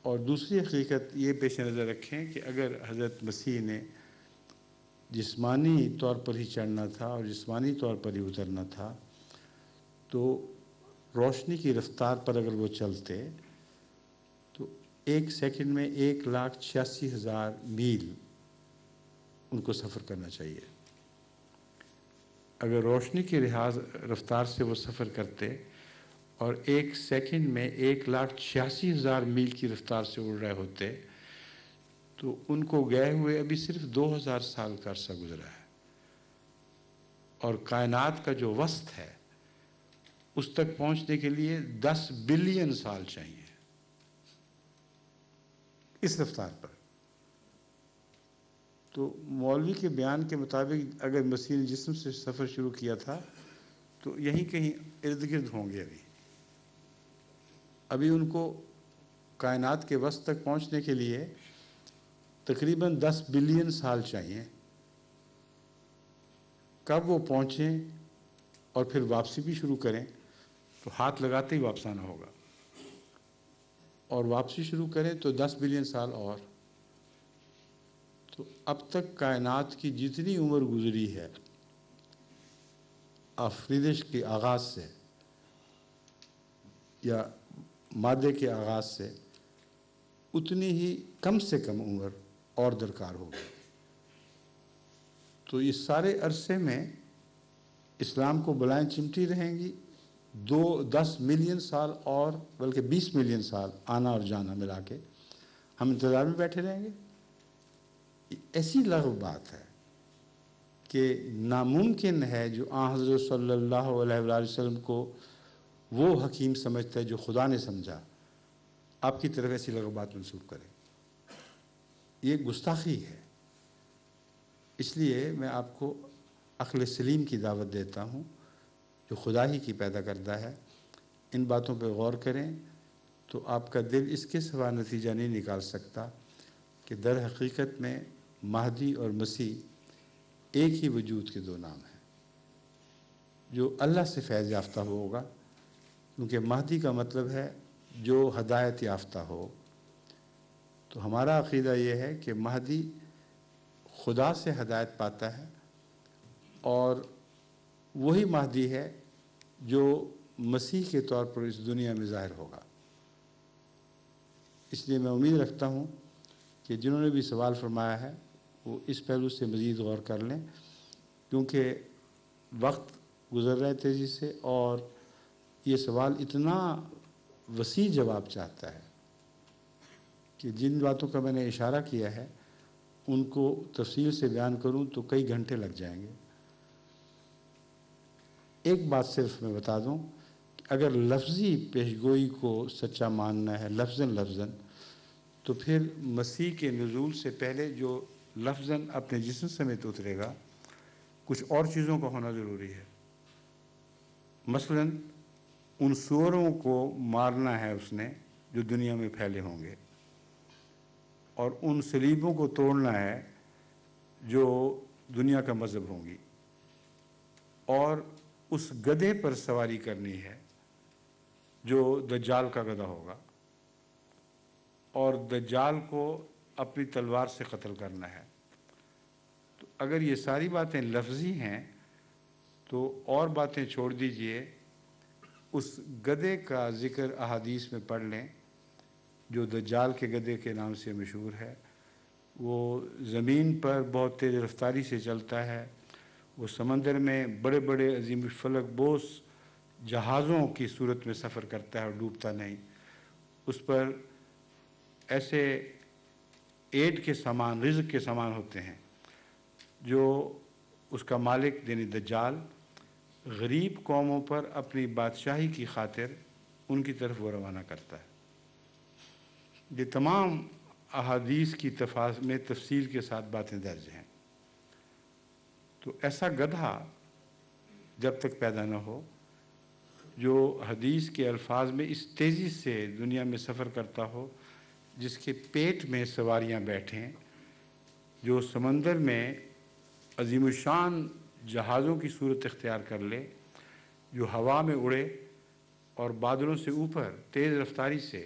اور دوسری حقیقت یہ پیش نظر رکھیں کہ اگر حضرت مسیح نے جسمانی طور پر ہی چڑھنا تھا اور جسمانی طور پر ہی اترنا تھا، تو روشنی کی رفتار پر اگر وہ چلتے تو 1 سیکنڈ میں 1,86,000 میل ان کو سفر کرنا چاہیے۔ اگر روشنی کی رفتار سے وہ سفر کرتے اور 1 سیکنڈ میں 1,86,000 میل کی رفتار سے اڑ رہے ہوتے تو ان کو گئے ہوئے ابھی صرف 2000 سال کا عرصہ گزرا ہے، اور کائنات کا جو وسط ہے اس تک پہنچنے کے لیے 10 بلین سال چاہیے اس رفتار پر۔ تو مولوی کے بیان کے مطابق اگر مسیح نے جسم سے سفر شروع کیا تھا تو یہیں کہیں ارد گرد ہوں گے۔ ابھی ان کو کائنات کے وسط تک پہنچنے کے لیے تقریباً 10 بلین سال چاہیے۔ کب وہ پہنچیں اور پھر واپسی بھی شروع کریں تو ہاتھ لگاتے ہی واپس آنا ہوگا، اور واپسی شروع کریں تو 10 بلین سال اور۔ تو اب تک کائنات کی جتنی عمر گزری ہے آفریدش کے آغاز سے یا مادے کے آغاز سے، اتنی ہی کم سے کم عمر اور درکار ہوگی۔ تو اس سارے عرصے میں اسلام کو بلائیں چمٹی رہیں گی، 10 ملین سال اور بلکہ 20 ملین سال آنا اور جانا ملا کے ہم انتظار میں بیٹھے رہیں گے۔ ایسی لغو بات ہے کہ ناممکن ہے جو حضرت صلی اللہ علیہ وآلہ وسلم کو وہ حکیم سمجھتا ہے جو خدا نے سمجھا، آپ کی طرف ایسی لغو بات منسوخ کرے، یہ گستاخی ہے۔ اس لیے میں آپ کو عقل سلیم کی دعوت دیتا ہوں جو خدا ہی کی پیدا کردہ ہے۔ ان باتوں پہ غور کریں تو آپ کا دل اس کے سوا نتیجہ نہیں نکال سکتا کہ در حقیقت میں مہدی اور مسیح ایک ہی وجود کے دو نام ہیں۔ جو اللہ سے فیض یافتہ ہوگا، کیونکہ مہدی کا مطلب ہے جو ہدایت یافتہ ہو، تو ہمارا عقیدہ یہ ہے کہ مہدی خدا سے ہدایت پاتا ہے، اور وہی مہدی ہے جو مسیح کے طور پر اس دنیا میں ظاہر ہوگا۔ اس لیے میں امید رکھتا ہوں کہ جنہوں نے بھی سوال فرمایا ہے وہ اس پہلو سے مزید غور کر لیں، کیونکہ وقت گزر رہا ہے تیزی سے، اور یہ سوال اتنا وسیع جواب چاہتا ہے کہ جن باتوں کا میں نے اشارہ کیا ہے ان کو تفصیل سے بیان کروں تو کئی گھنٹے لگ جائیں گے۔ ایک بات صرف میں بتا دوں کہ اگر لفظی پیشگوئی کو سچا ماننا ہے لفظاً، تو پھر مسیح کے نزول سے پہلے جو لفظاً اپنے جسم سمیت اترے گا، کچھ اور چیزوں کا ہونا ضروری ہے۔ مثلاً ان سوروں کو مارنا ہے اس نے جو دنیا میں پھیلے ہوں گے، اور ان صلیبوں کو توڑنا ہے جو دنیا کا مذہب ہوں گی، اور اس گدھے پر سواری کرنی ہے جو دجال کا گدھا ہوگا، اور دجال کو اپنی تلوار سے قتل کرنا ہے۔ تو اگر یہ ساری باتیں لفظی ہیں تو اور باتیں چھوڑ دیجئے، اس گدھے کا ذکر احادیث میں پڑھ لیں جو دجال کے گدھے کے نام سے مشہور ہے۔ وہ زمین پر بہت تیز رفتاری سے چلتا ہے، وہ سمندر میں بڑے بڑے عظیم الفلک بوس جہازوں کی صورت میں سفر کرتا ہے اور ڈوبتا نہیں۔ اس پر ایسے ایڈ کے سامان، رزق کے سامان ہوتے ہیں جو اس کا مالک یعنی دجال غریب قوموں پر اپنی بادشاہی کی خاطر ان کی طرف وہ روانہ کرتا ہے۔ یہ تمام احادیث کی میں تفصیل کے ساتھ باتیں درج ہیں۔ تو ایسا گدھا جب تک پیدا نہ ہو جو حدیث کے الفاظ میں اس تیزی سے دنیا میں سفر کرتا ہو، جس کے پیٹ میں سواریاں بیٹھیں، جو سمندر میں عظیم الشان جہازوں کی صورت اختیار کر لے، جو ہوا میں اڑے اور بادلوں سے اوپر تیز رفتاری سے